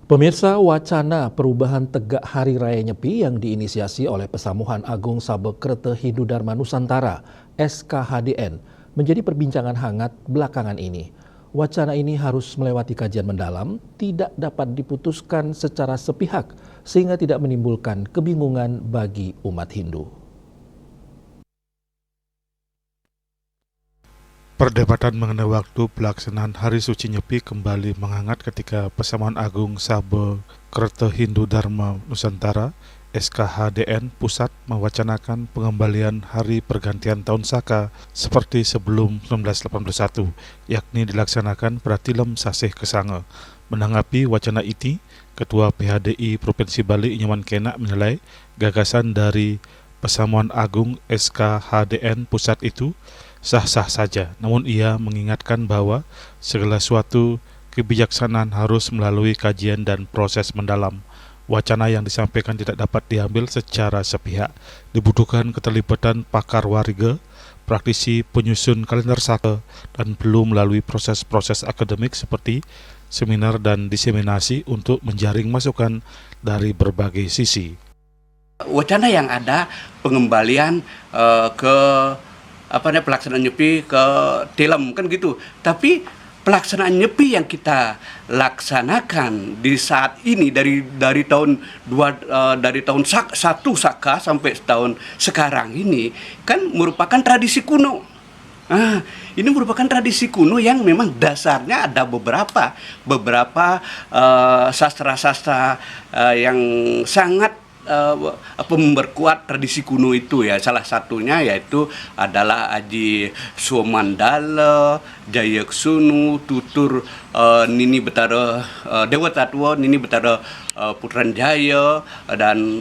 Pemirsa, wacana perubahan tegak Hari Raya Nyepi yang diinisiasi oleh Pesamuhan Agung Sabe Krete Hindu Dharma Nusantara (SKHDN) menjadi perbincangan hangat belakangan ini. Wacana ini harus melewati kajian mendalam, tidak dapat diputuskan secara sepihak sehingga tidak menimbulkan kebingungan bagi umat Hindu. Perdebatan mengenai waktu pelaksanaan Hari Suci Nyepi kembali menghangat ketika Pesamuhan Agung Sabe Krete Hindu Dharma Nusantara (SKHDN) Pusat mewacanakan pengembalian Hari Pergantian Tahun Saka seperti sebelum 1981, yakni dilaksanakan pada Tilem Sasih Kesange. Menanggapi wacana itu, Ketua PHDI Provinsi Bali Inyoman Kena menilai gagasan dari Pesamuhan Agung SKHDN Pusat itu sah-sah saja, namun ia mengingatkan bahwa segala suatu kebijaksanaan harus melalui kajian dan proses mendalam. Wacana yang disampaikan tidak dapat diambil secara sepihak. Dibutuhkan keterlibatan pakar warga, praktisi penyusun kalender saka, dan perlu melalui proses-proses akademik seperti seminar dan diseminasi untuk menjaring masukan dari berbagai sisi. Wacana yang ada pengembalian ke pelaksanaan Nyepi ke Tilem kan gitu. Tapi pelaksanaan Nyepi yang kita laksanakan di saat ini dari tahun 1 Saka sampai tahun sekarang ini kan merupakan tradisi kuno. Ini merupakan tradisi kuno yang memang dasarnya ada beberapa sastra-sastra yang sangat memperkuat tradisi kuno itu ya. Salah satunya yaitu adalah Aji Suwamandala, Jayaksunu, Tutur Nini Betara Dewa Tatwa, Nini Betara Putranjaya, dan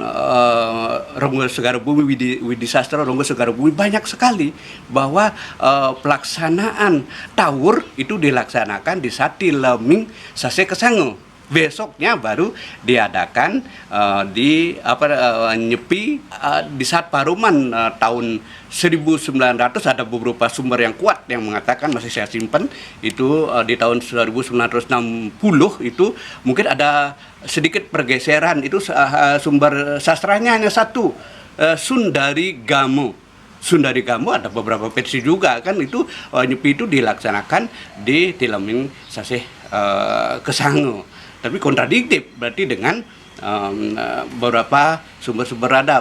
Ronggo Segara Bumi, Widi Sastra Ronggo Segara Bumi. Banyak sekali bahwa pelaksanaan Tawur itu dilaksanakan di saat Tileming Sasih Kesange. Besoknya baru diadakan Nyepi di saat Paruman tahun 1900. Ada beberapa sumber yang kuat yang mengatakan, masih saya simpan, itu di tahun 1960 itu mungkin ada sedikit pergeseran. Itu sumber sastranya hanya satu, Sundari Gamo. Sundari Gamo ada beberapa versi juga kan. Itu Nyepi itu dilaksanakan di Tileming Sasih Kesange. Tapi kontradiktif berarti dengan beberapa sumber-sumber ada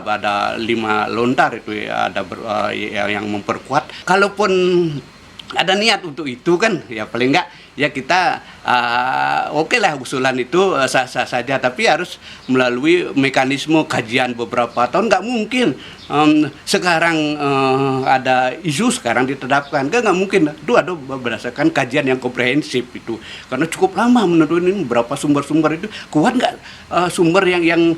5 lontar itu ya, ada yang memperkuat. Kalaupun ada niat untuk itu kan ya paling enggak ya kita oke lah usulan itu sah-sah saja, tapi harus melalui mekanisme kajian beberapa tahun. Nggak mungkin sekarang ada isu sekarang ditetapkan, nggak mungkin. Itu ada berdasarkan kajian yang komprehensif itu, karena cukup lama menentukan ini berapa sumber-sumber itu. Kuat nggak sumber yang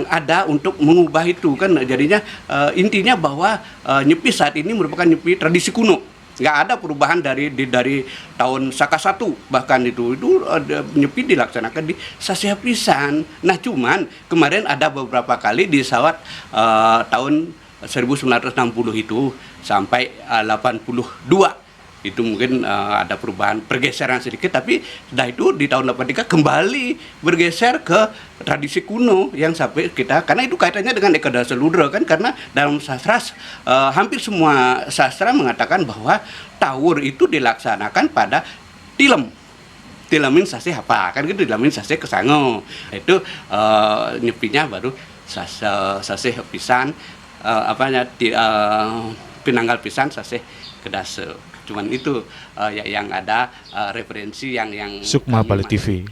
ada untuk mengubah itu kan. Jadinya intinya bahwa Nyepi saat ini merupakan Nyepi tradisi kuno. Nggak ada perubahan dari tahun Saka 1, bahkan itu Nyepi dilaksanakan di Sasih Pisan. Nah cuman kemarin ada beberapa kali di sawat tahun 1960 itu sampai 82 itu mungkin ada perubahan, pergeseran sedikit, tapi sudah itu di tahun 83 kembali bergeser ke tradisi kuno yang sampai kita, karena itu kaitannya dengan Eka Dasar Ludra kan, karena dalam sastra hampir semua sastra mengatakan bahwa Tawur itu dilaksanakan pada Tileming Sasih apa kan gitu, Tileming Sasih Kesange. Itu Nyepinya baru Sasih Pisan, Pinanggal Pisan Sasih Kedase. Cuman itu yang ada referensi yang Sukma Bali TV.